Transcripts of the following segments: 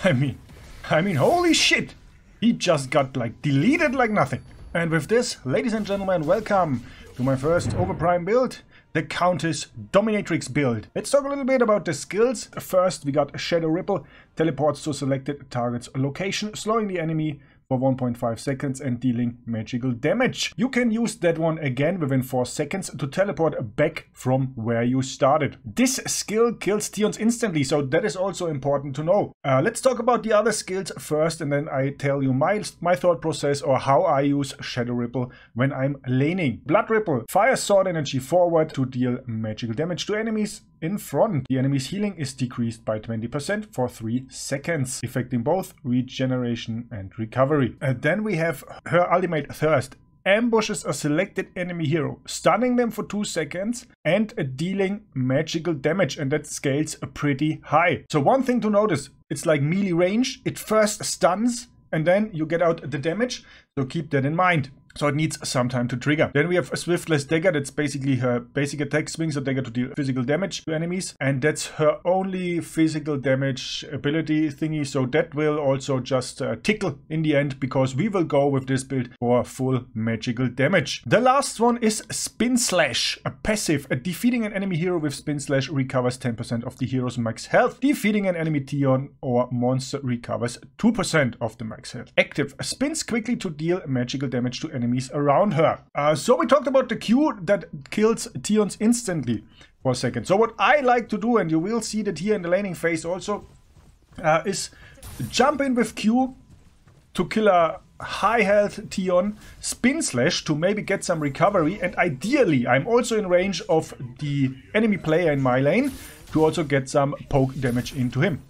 I mean, holy shit! He just got like deleted like nothing. And with this, ladies and gentlemen, welcome to my first Overprime build, the Countess Dominatrix build. Let's talk a little bit about the skills. First, we got Shadow Ripple, teleports to selected target's location, slowing the enemy for 1.5 seconds and dealing magical damage. You can use that one again within 4 seconds to teleport back from where you started. This skill kills Tions instantly, so that is also important to know. Let's talk about the other skills first, and then I tell you my thought process or how I use Shadow Ripple when I'm laning. Blood Ripple fires sword energy forward to deal magical damage to enemies in front. The enemy's healing is decreased by 20% for 3 seconds, affecting both regeneration and recovery. Then we have her ultimate Thirst. Ambushes a selected enemy hero, stunning them for 2 seconds and dealing magical damage, and that scales pretty high. So one thing to notice, it's like melee range. It first stuns and then you get out the damage, so keep that in mind. So it needs some time to trigger. Then we have a Swiftless Dagger. That's basically her basic attack, swings a dagger to deal physical damage to enemies. And that's her only physical damage ability thingy. So that will also just tickle in the end, because we will go with this build for full magical damage. The last one is Spin Slash, a passive. Defeating an enemy hero with Spin Slash recovers 10% of the hero's max health. Defeating an enemy Tion or monster recovers 2% of the max health. Active, spins quickly to deal magical damage to enemies around her. So we talked about the Q that kills Tions instantly for a second. So what I like to do, and you will see that here in the laning phase also, is jump in with Q to kill a high health Tion, Spin Slash to maybe get some recovery, and ideally I'm also in range of the enemy player in my lane to also get some poke damage into him.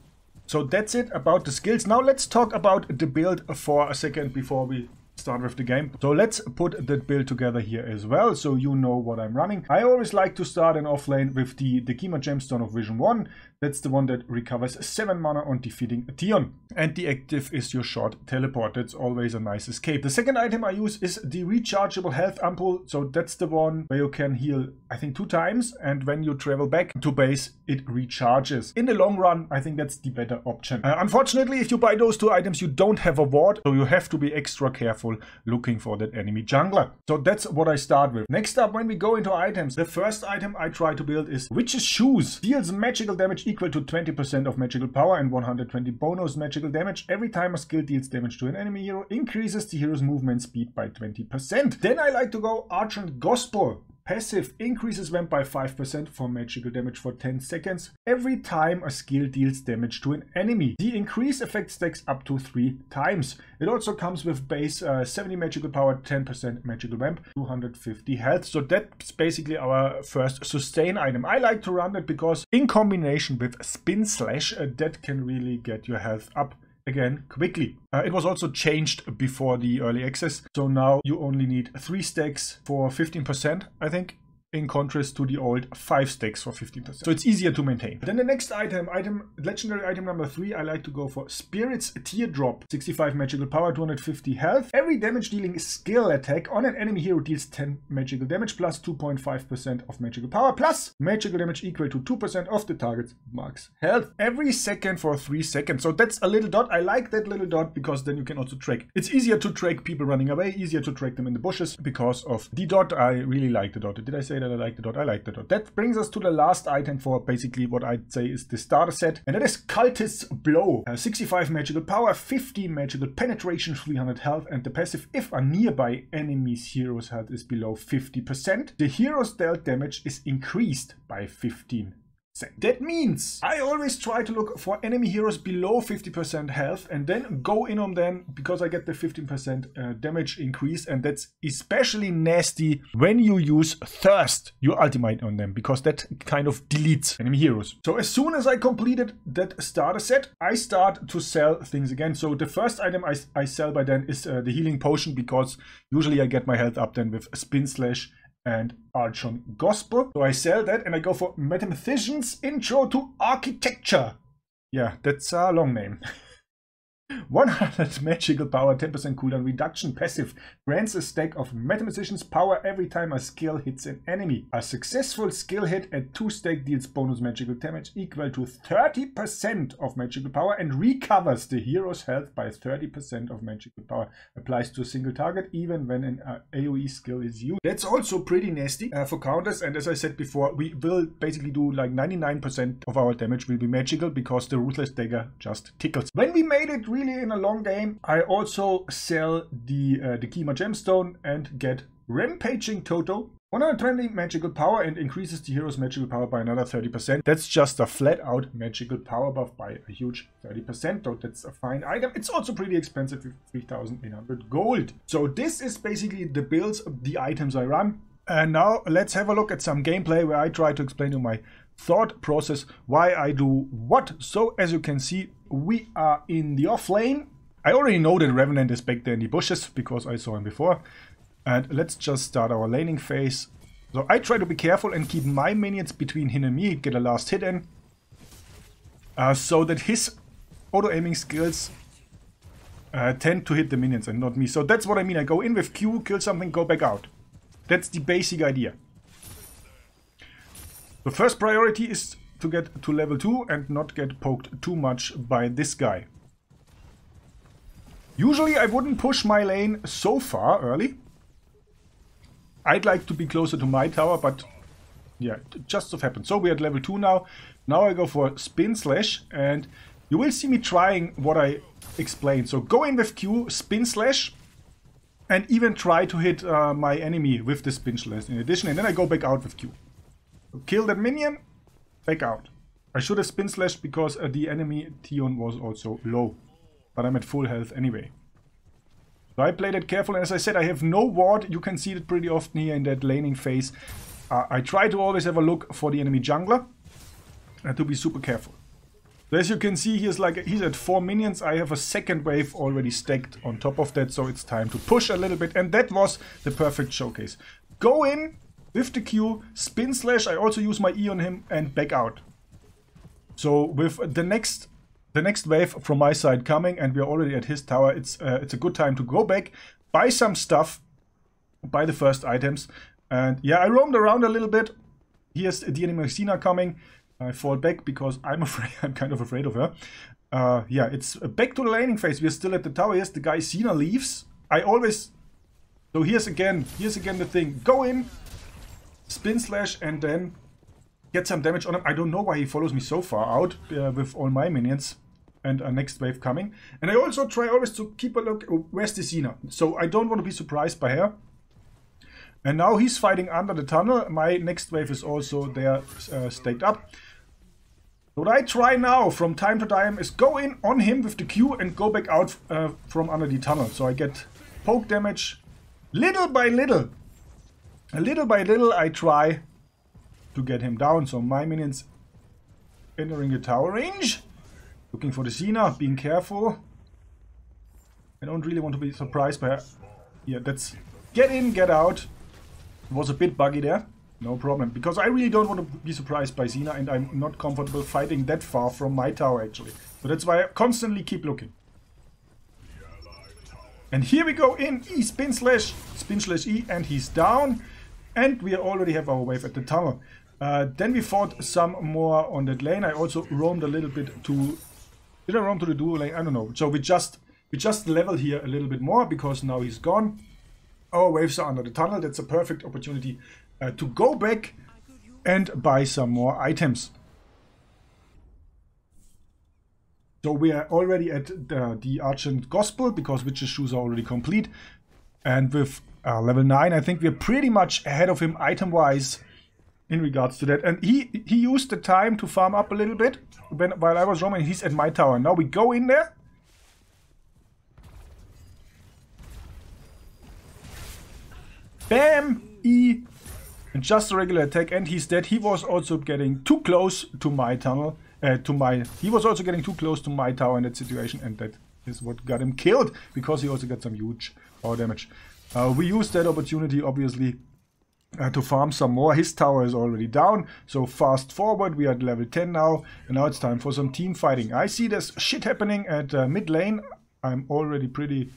So that's it about the skills. Now let's talk about the build for a second before we start with the game. So let's put that build together here as well, so you know what I'm running. I always like to start an offlane with the Kima Gemstone of Vision 1. That's the one that recovers 7 mana on defeating a Tion. And the active is your short teleport. That's always a nice escape. The second item I use is the rechargeable health ampoule. So that's the one where you can heal, I think, 2 times. And when you travel back to base, it recharges. In the long run, I think that's the better option. Unfortunately, if you buy those 2 items, you don't have a ward. So you have to be extra careful looking for that enemy jungler. So that's what I start with. Next up, when we go into items, the first item I try to build is Witch's Shoes. Deals magical damage equal to 20% of magical power and 120 bonus magical damage every time a skill deals damage to an enemy hero. Increases the hero's movement speed by 20%. Then I like to go Argent Gospel. Passive increases vamp by 5% for magical damage for 10 seconds every time a skill deals damage to an enemy. The increase effect stacks up to 3 times. It also comes with base 70 magical power, 10% magical vamp, 250 health. So that's basically our first sustain item. I like to run it because in combination with Spin Slash, that can really get your health up again quickly. It was also changed before the early access, so now you only need 3 stacks for 15%, I think, in contrast to the old 5 stacks for 15%. So it's easier to maintain. Then the next item, legendary item number 3, I like to go for Spirit's Teardrop. 65 magical power, 250 health. Every damage dealing skill attack on an enemy hero deals 10 magical damage plus 2.5% of magical power plus magical damage equal to 2% of the target's max health. Every second for 3 seconds. So that's a little dot. I like that little dot because then you can also track. It's easier to track people running away, easier to track them in the bushes because of the dot. I really like the dot. Did I say that I like the dot? I like the dot. That brings us to the last item for basically what I'd say is the starter set, and that is Cultist's Blow. 65 magical power, 50 magical penetration, 300 health, and the passive, if a nearby enemy's hero's health is below 50%, the hero's dealt damage is increased by 15%. That means I always try to look for enemy heroes below 50% health and then go in on them because I get the 15% damage increase, and that's especially nasty when you use Thirst, your ultimate on them, because that kind of deletes enemy heroes. So as soon as I completed that starter set, I start to sell things again. So the first item I sell by then is the healing potion, because usually I get my health up then with Spin Slash and Archon Gospel. So I sell that and I go for Mathematician's Intro to Architecture. Yeah, that's a long name. 100 magical power, 10% cooldown reduction passive. Grants a stack of mathematician's power every time a skill hits an enemy. A successful skill hit at 2 stack deals bonus magical damage equal to 30% of magical power and recovers the hero's health by 30% of magical power. Applies to a single target even when an AoE skill is used. That's also pretty nasty for Countess, and as I said before, we will basically do like 99% of our damage will be magical because the Ruthless Dagger just tickles. When we made it really in a long game, I also sell the Kima Gemstone and get Rampaging Toto. 120 magical power and increases the hero's magical power by another 30%. That's just a flat out magical power buff by a huge 30%, though that's a fine item. It's also pretty expensive with 3,800 gold. So this is basically the builds, the items I run. And now let's have a look at some gameplay where I try to explain you my thought process, why I do what. So as you can see, we are in the off lane. I already know that Revenant is back there in the bushes because I saw him before. And let's just start our laning phase. So I try to be careful and keep my minions between him and me, get a last hit in. So that his auto-aiming skills tend to hit the minions and not me. So that's what I mean. I go in with Q, kill something, go back out. That's the basic idea. The first priority is to get to level 2 and not get poked too much by this guy. Usually I wouldn't push my lane so far early. I'd like to be closer to my tower, but yeah, it just so happened. So we're at level 2 now. Now I go for Spin Slash, and you will see me trying what I explained. So go in with Q, Spin Slash, and even try to hit my enemy with the Spin Slash in addition, and then I go back out with Q. So kill that minion, back out. I should have Spin Slashed because the enemy Tion was also low, but I'm at full health anyway. So I played it careful, and as I said, I have no ward. You can see it pretty often here in that laning phase. I try to always have a look for the enemy jungler and to be super careful. So as you can see, he's at 4 minions. I have a second wave already stacked on top of that, so it's time to push a little bit. And that was the perfect showcase. Go in with the Q, Spin Slash. I also use my E on him and back out. So with the next wave from my side coming, and we're already at his tower, it's a good time to go back, buy some stuff, buy the first items. And yeah, I roamed around a little bit. Here's the enemy Xena coming. I fall back because I'm afraid, I'm kind of afraid of her. Yeah, it's back to the laning phase. We're still at the tower. Yes, the guy Xena leaves. So here's again the thing. Go in, Spin Slash, and then get some damage on him. I don't know why he follows me so far out with all my minions. And a next wave coming. And I also try always to keep a look, where's the Xena? So I don't want to be surprised by her. And now he's fighting under the tunnel. My next wave is also there staked up. What I try now from time to time is go in on him with the Q and go back out from under the tunnel. So I get poke damage little by little. Little by little I try to get him down. So my minions entering the tower range. Looking for the Xena, being careful. I don't really want to be surprised by her. Yeah, that's get in, get out. It was a bit buggy there. No problem. Because I really don't want to be surprised by Xena, and I'm not comfortable fighting that far from my tower actually. So that's why I constantly keep looking. And here we go in. E, Spin Slash E, and he's down. And we already have our wave at the tunnel. Then we fought some more on that lane. I also roamed a little bit to... Did I roam to the duo lane? I don't know. So we just leveled here a little bit more because now he's gone. Our waves are under the tunnel. That's a perfect opportunity to go back and buy some more items. So we are already at the Argent Gospel because Witch's Shoes are already complete. And with level 9, I think we're pretty much ahead of him item-wise in regards to that. And he used the time to farm up a little bit while I was roaming. He's at my tower. Now we go in there. Bam! E! And just a regular attack, and he's dead. He was also getting too close to my tunnel. He was also getting too close to my tower in that situation, and that is what got him killed, because he also got some huge power damage. We used that opportunity, obviously, to farm some more. His tower is already down, so fast forward, we are at level 10 now, and now it's time for some team fighting. I see there's shit happening at mid lane. I'm already pretty,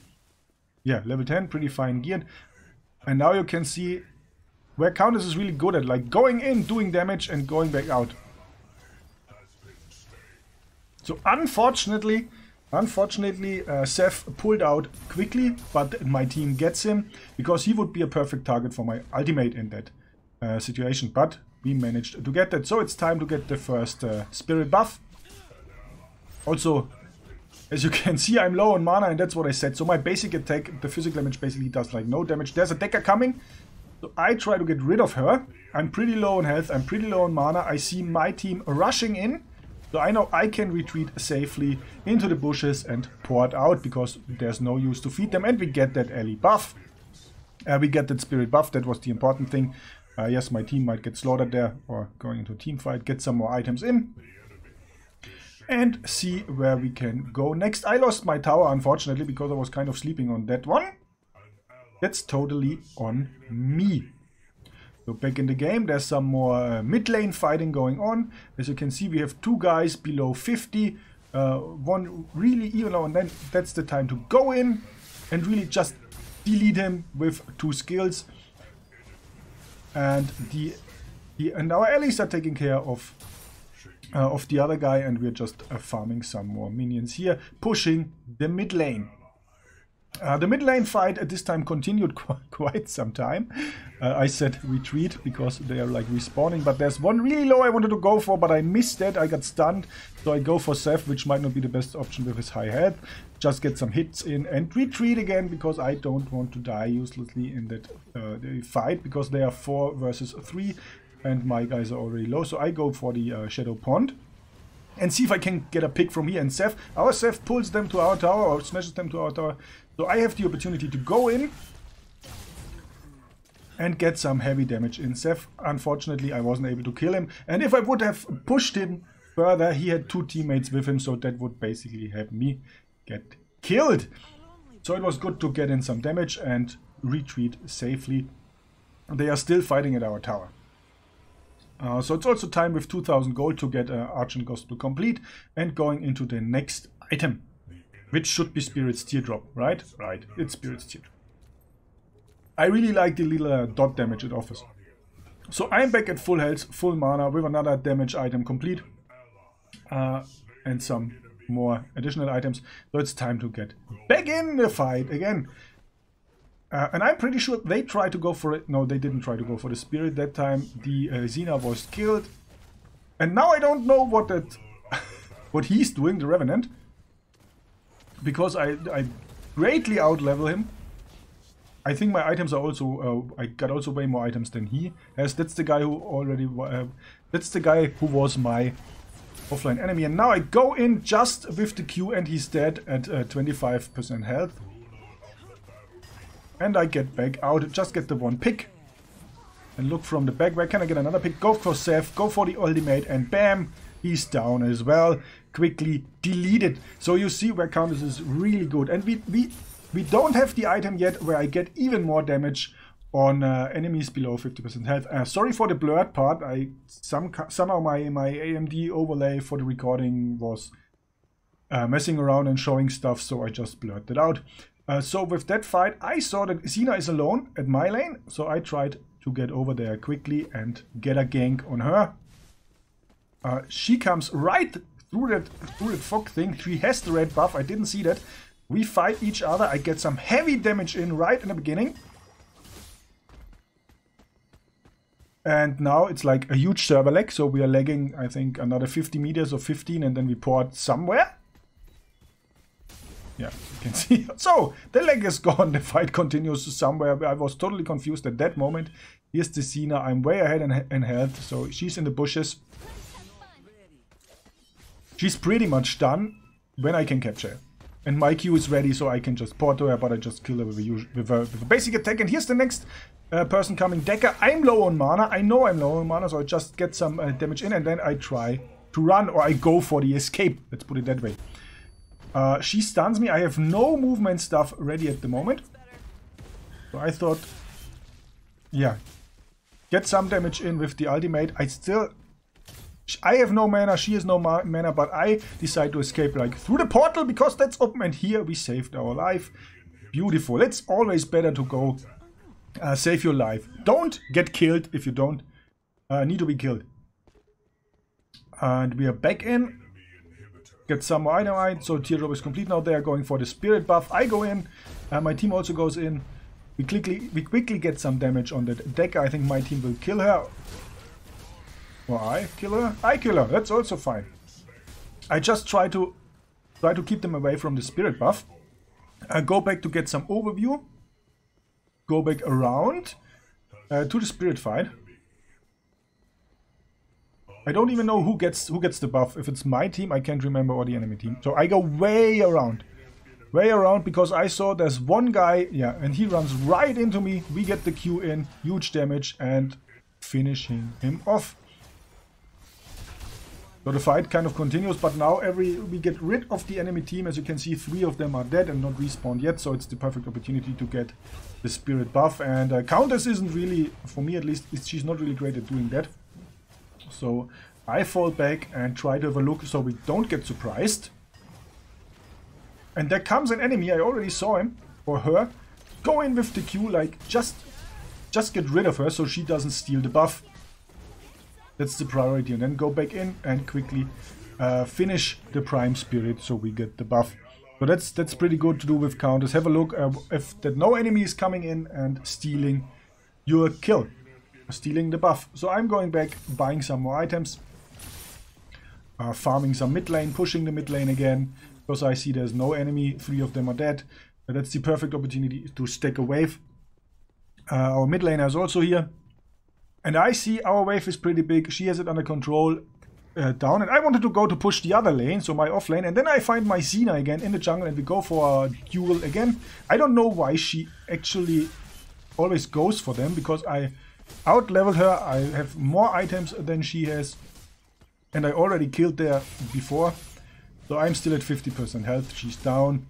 yeah, level 10, pretty fine geared. And now you can see where Countess is really good at, like going in, doing damage, and going back out. So unfortunately, Seth pulled out quickly, but my team gets him, because he would be a perfect target for my ultimate in that situation. But we managed to get that, so it's time to get the first spirit buff. Also, as you can see, I'm low on mana, and that's what I said. So my basic attack, the physical damage, basically does like no damage. There's a Decker coming, so I try to get rid of her. I'm pretty low on health, I'm pretty low on mana. I see my team rushing in. So I know I can retreat safely into the bushes and port out, because there's no use to feed them. And we get that alley buff. We get that spirit buff, that was the important thing. Yes, my team might get slaughtered there, or going into a team fight, get some more items in. And see where we can go next. I lost my tower, unfortunately, because I was kind of sleeping on that one. That's totally on me. So back in the game, there's some more mid lane fighting going on. As you can see, we have two guys below 50, one really even low, and then that's the time to go in and really just delete him with two skills. And and our allies are taking care of the other guy, and we're just farming some more minions here, pushing the mid lane. The mid lane fight at this time continued quite some time. I said retreat because they are like respawning, but there's one really low I wanted to go for, but I missed that. I got stunned, so I go for Seth, which might not be the best option with his high health. Just get some hits in and retreat again, because I don't want to die uselessly in that fight, because they are 4 versus 3 and my guys are already low. So I go for the Shadow Pond and see if I can get a pick from here. And Seth, our Seth pulls them to our tower, or smashes them to our tower. So I have the opportunity to go in and get some heavy damage in. Seth, unfortunately, I wasn't able to kill him. And if I would have pushed him further, he had 2 teammates with him, so that would basically have me get killed. So it was good to get in some damage and retreat safely. They are still fighting at our tower. So it's also time with 2000 gold to get Argent Gospel complete and going into the next item, which should be Spirit's Teardrop, right? Right, it's Spirit's Teardrop. I really like the little dot damage it offers. So I'm back at full health, full mana, with another damage item complete. And some more additional items. So it's time to get back in the fight again. And I'm pretty sure they tried to go for it. No, they didn't try to go for the Spirit that time. The Xena was killed. And now I don't know what that what he's doing, the Revenant. Because I greatly outlevel him. I think my items are also... I got also way more items than he has. That's the guy who already... that's the guy who was my offline enemy. And now I go in just with the Q and he's dead at 25% health. And I get back out, just get the one pick. And look from the back, where can I get another pick? Go for Seth, go for the ultimate, and bam! He's down as well. Quickly deleted. So you see where Countess is really good. And we don't have the item yet where I get even more damage on enemies below 50% health. Sorry for the blurred part. Somehow my AMD overlay for the recording was messing around and showing stuff, so I just blurred it out. So with that fight, I saw that Xena is alone at my lane, so I tried to get over there quickly and get a gank on her. She comes right through that fog thing. She has the red buff, I didn't see that. We fight each other, I get some heavy damage in right in the beginning. And now it's like a huge server lag, so we are lagging, I think, another 50 meters or 15, and then we port somewhere. Yeah, you can see. So, the leg is gone, the fight continues somewhere. I was totally confused at that moment. Here's the Xena, I'm way ahead in health, so she's in the bushes. She's pretty much done when I can capture her. And my Q is ready, so I can just port to her, but I just kill her with a basic attack. And here's the next person coming, Decker. I'm low on mana, I know I'm low on mana, so I just get some damage in, and then I try to run, or I go for the escape, let's put it that way. She stuns me. I have no movement stuff ready at the moment. So I thought, yeah, get some damage in with the ultimate. I have no mana, she has no mana, but I decide to escape like through the portal because that's open, and here we saved our life. Beautiful. It's always better to go save your life. Don't get killed if you don't need to be killed. And we are back in. Get some more item. So teardrop is complete now. They are going for the spirit buff. I go in. My team also goes in. We quickly get some damage on that deck. I think my team will kill her. Or I kill her? I kill her. That's also fine. I just try to keep them away from the spirit buff. I go back to get some overview. Go back around to the spirit fight. I don't even know who gets the buff. If it's my team, I can't remember, or the enemy team. So I go way around because I saw there's one guy, yeah, and he runs right into me. We get the Q in, huge damage, and finishing him off. So the fight kind of continues, but now we get rid of the enemy team. As you can see, 3 of them are dead and not respawned yet, so it's the perfect opportunity to get the spirit buff. And Countess isn't really, for me at least, she's not really great at doing that. So I fall back and try to have a look so we don't get surprised. And there comes an enemy. I already saw him or her. Go in with the Q, like just get rid of her so she doesn't steal the buff. That's the priority. And then go back in and quickly finish the Prime Spirit so we get the buff. So that's pretty good to do with Countess. Have a look if that no enemy is coming in and stealing your kill. Stealing the buff. So I'm going back, buying some more items. Farming some mid lane, pushing the mid lane again. Because I see there's no enemy, 3 of them are dead. That's the perfect opportunity to stack a wave. Our mid laner is also here. And I see our wave is pretty big. She has it under control down. And I wanted to go to push the other lane, so my off lane. And then I find my Xena again in the jungle and we go for a duel again. I don't know why she actually always goes for them, because I out-leveled her. I have more items than she has. And I already killed there before. So I'm still at 50% health. She's down.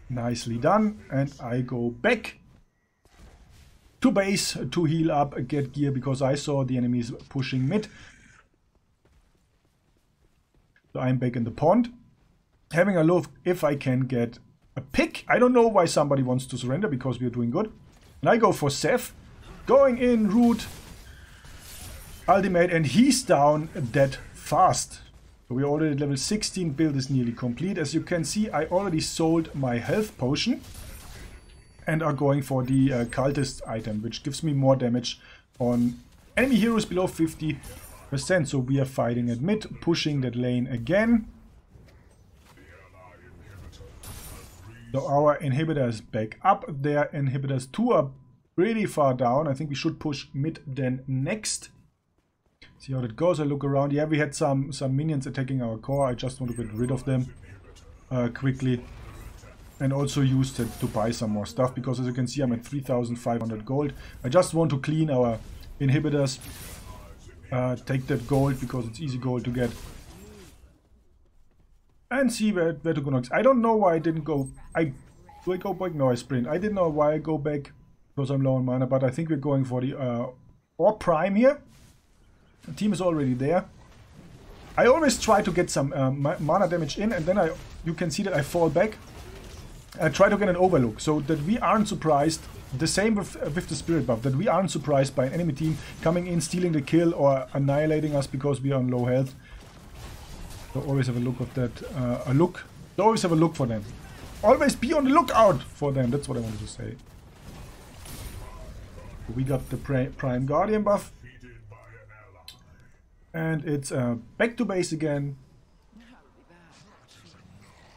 Nicely done. And I go back to base to heal up, get gear, because I saw the enemies pushing mid. So I'm back in the pond. Having a look if I can get a pick. I don't know why somebody wants to surrender, because we are doing good. And I go for Seth. Going in, root, ultimate, and he's down that fast. So we're already at level 16, build is nearly complete. As you can see, I already sold my health potion and are going for the cultist item, which gives me more damage on enemy heroes below 50%. So we are fighting at mid, pushing that lane again. So our inhibitor is back up. Their inhibitors 2 are pretty far down. I think we should push mid then next. See how that goes. I look around. Yeah, we had some minions attacking our core. I just want to get rid of them quickly. And also used it to buy some more stuff, because as you can see, I'm at 3,500 gold. I just want to clean our inhibitors. Take that gold, because it's easy gold to get. And see where to go next. I don't know why I didn't go. Do I go back? No, I sprint. I didn't know why I go back, because I'm low on mana. But I think we're going for the Overprime here. The team is already there. I always try to get some mana damage in, and then you can see that I fall back. I try to get an overlook, so that we aren't surprised. The same with the spirit buff, that we aren't surprised by an enemy team coming in, stealing the kill, or annihilating us because we are on low health. So always have a look of that. So always have a look for them. Always be on the lookout for them. That's what I wanted to say. We got the Prime Guardian buff. And it's back to base again.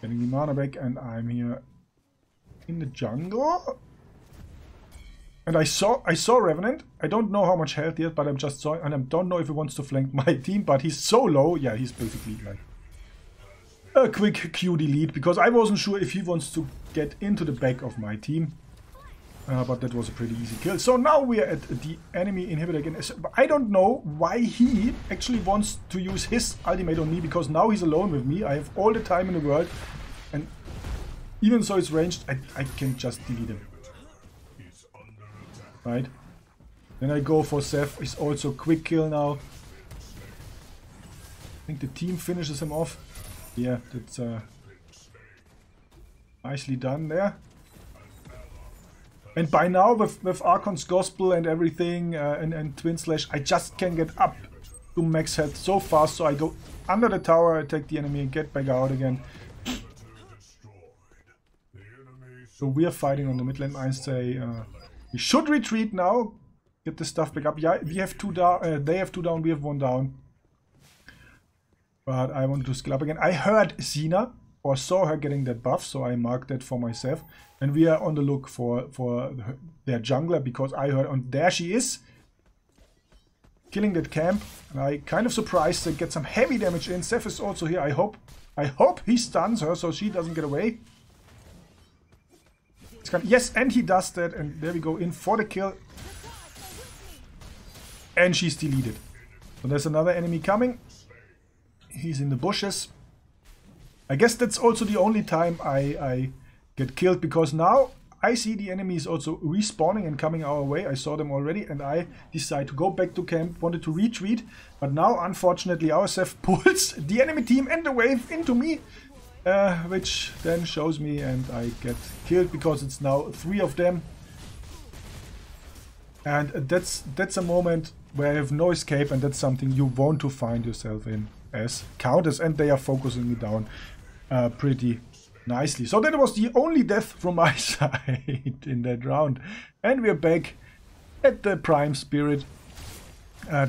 Getting the mana back, and I'm here in the jungle. And I saw Revenant. I don't know how much health he has, but I'm just saw, and I don't know if he wants to flank my team, but he's so low. Yeah, he's basically like a quick Q delete, because I wasn't sure if he wants to get into the back of my team. But that was a pretty easy kill. So now we are at the enemy inhibitor again. I don't know why he actually wants to use his ultimate on me, because now he's alone with me. I have all the time in the world. And even though it's ranged, I can just delete him. Right? Then I go for Seth. He's also quick kill now. I think the team finishes him off. Yeah, that's nicely done there. And by now with Archon's Gospel and everything and Twin Slash, I just can get up to max health so fast. So I go under the tower, attack the enemy and get back out again. So we are fighting on the mid lane. I say we should retreat now. Get the stuff back up. Yeah, we have 2 down. They have 2 down. We have 1 down. But I want to skill up again. I heard Xena or saw her getting that buff, so I marked that for myself. And we are on the look for their jungler because I heard. And there she is, killing that camp. And I kind of surprised to get some heavy damage in. Seth is also here. I hope he stuns her so she doesn't get away. Yes, and he does that. And there we go in for the kill. And she's deleted. So there's another enemy coming. He's in the bushes. I guess that's also the only time I get killed, because now I see the enemies also respawning and coming our way. I saw them already and I decide to go back to camp, wanted to retreat. But now, unfortunately, our Seth pulls the enemy team and the wave into me, which then shows me and I get killed because it's now 3 of them. And that's a moment where I have no escape, and that's something you want to find yourself in as Countess, and they are focusing me down pretty nicely. So that was the only death from my side in that round. And we're back at the Prime Spirit,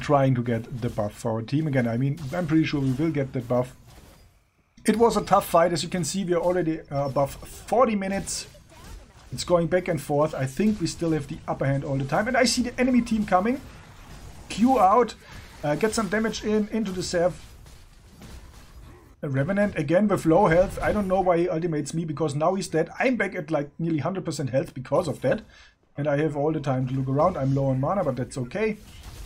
trying to get the buff for our team again. I mean, I'm pretty sure we will get the buff. It was a tough fight. As you can see, we are already above 40 minutes. It's going back and forth. I think we still have the upper hand all the time. And I see the enemy team coming. Q out. Get some damage into the Seth. A Revenant again with low health. I don't know why he ultimates me, because now he's dead. I'm back at like nearly 100% health because of that. And I have all the time to look around. I'm low on mana, but that's okay.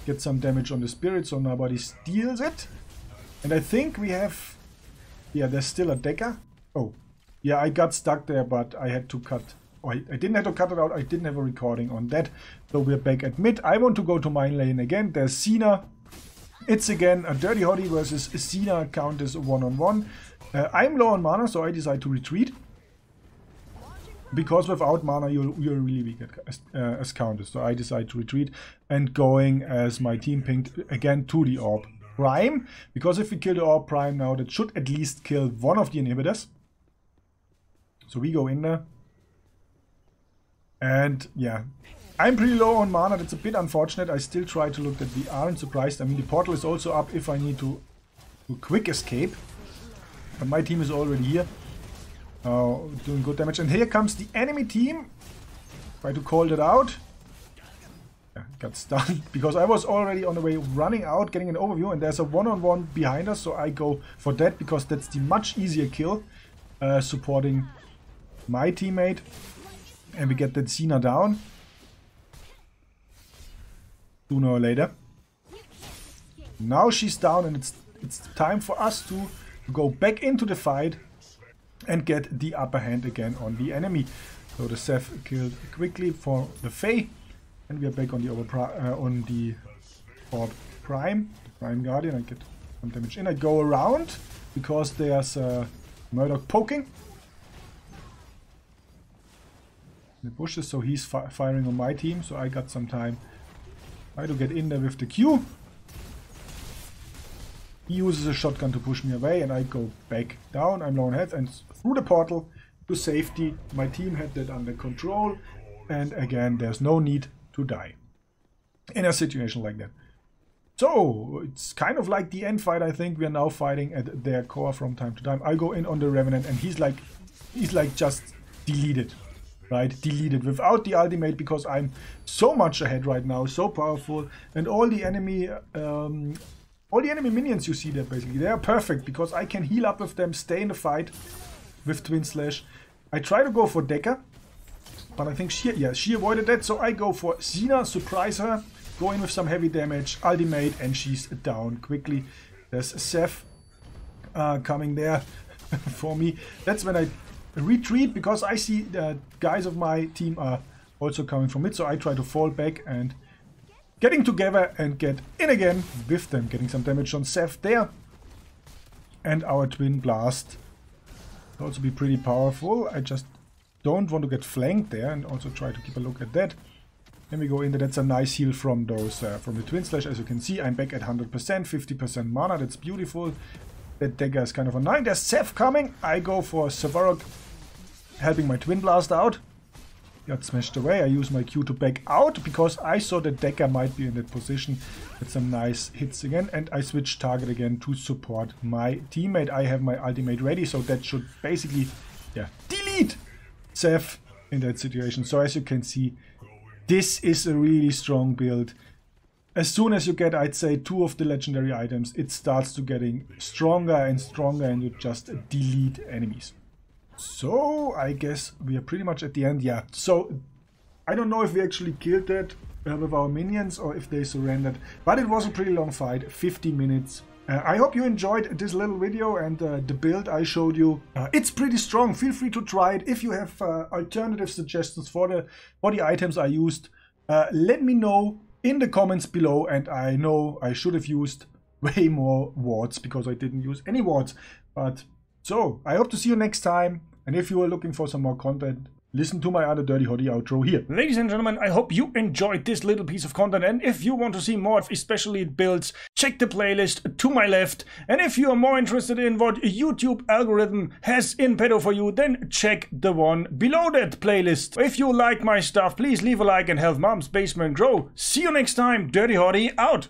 Get some damage on the Spirit so nobody steals it. And I think we have... Yeah, there's still a Decker. Oh, yeah, I got stuck there, but I had to cut... Oh, I didn't have to cut it out. I didn't have a recording on that. So we're back at mid. I want to go to mine lane again. There's Xena. It's again a DirtyHotte versus Xena Countess one-on-one. I'm low on mana, so I decide to retreat. Because without mana, you're really weak as Countess. So I decide to retreat and going as my team pinged again to the Orb Prime. Because if we kill the Orb Prime now, that should at least kill one of the inhibitors. So we go in there. And yeah, I'm pretty low on mana. That's a bit unfortunate. I still try to look that we aren't surprised. I mean, the portal is also up if I need to quick escape. But my team is already here. Doing good damage. And here comes the enemy team. Try to call that out. Yeah, got stunned because I was already on the way running out, getting an overview. And there's a one-on-one behind us. So I go for that because that's the much easier kill. Supporting my teammate. And we get that Xena down. Sooner or later. Now she's down and it's time for us to go back into the fight and get the upper hand again on the enemy. So the Seth killed quickly for the Fae. And we are back on the Orb Prime. The Prime Guardian. I get some damage in. I go around because there's Murdoch poking. The bushes, so he's firing on my team, so I got some time. Try to get in there with the Q. He uses a shotgun to push me away and I go back down. I'm low on health and through the portal to safety. My team had that under control, and again there's no need to die in a situation like that. So it's kind of like the end fight. I think we are now fighting at their core from time to time. I go in on the Revenant and he's like just deleted. Right, deleted without the ultimate because I'm so much ahead right now, so powerful, and all the enemy minions you see there basically they are perfect because I can heal up with them, stay in the fight with Twin Slash. I try to go for Decker, but I think she avoided that, so I go for Xena, surprise her, go in with some heavy damage, ultimate, and she's down quickly. There's Seth coming there for me. That's when I retreat because I see the guys of my team are also coming from it, so I try to fall back and getting together and get in again with them. Getting some damage on Seth there. And our Twin Blast will also be pretty powerful. I just don't want to get flanked there, and also try to keep a look at that. Then we go in there. That's a nice heal from those from the Twin Slash. As you can see, I'm back at 100%, 50% mana. That's beautiful. That dagger is kind of a 9. There's Seth coming. I go for Sevarog, helping my Twin Blast out. Got smashed away. I use my Q to back out because I saw the dagger might be in that position. Get some nice hits again, and I switch target again to support my teammate. I have my ultimate ready, so that should basically, yeah, delete Seth in that situation. So as you can see, this is a really strong build. As soon as you get, I'd say, 2 of the legendary items, it starts to getting stronger and stronger, and you just delete enemies. So I guess we are pretty much at the end. Yeah, so I don't know if we actually killed that with our minions or if they surrendered, but it was a pretty long fight, 50 minutes. I hope you enjoyed this little video and the build I showed you. It's pretty strong. Feel free to try it. If you have alternative suggestions for the items I used, let me know in the comments below. And I know I should have used way more wards because I didn't use any wards. But so I hope to see you next time. And if you are looking for some more content, listen to my other DirtyHotte outro here. Ladies and gentlemen, I hope you enjoyed this little piece of content, and if you want to see more, especially builds, check the playlist to my left. And if you are more interested in what YouTube algorithm has in petto for you, then check the one below that playlist. If you like my stuff, please leave a like and help Mom's Basement grow. See you next time. DirtyHotte out.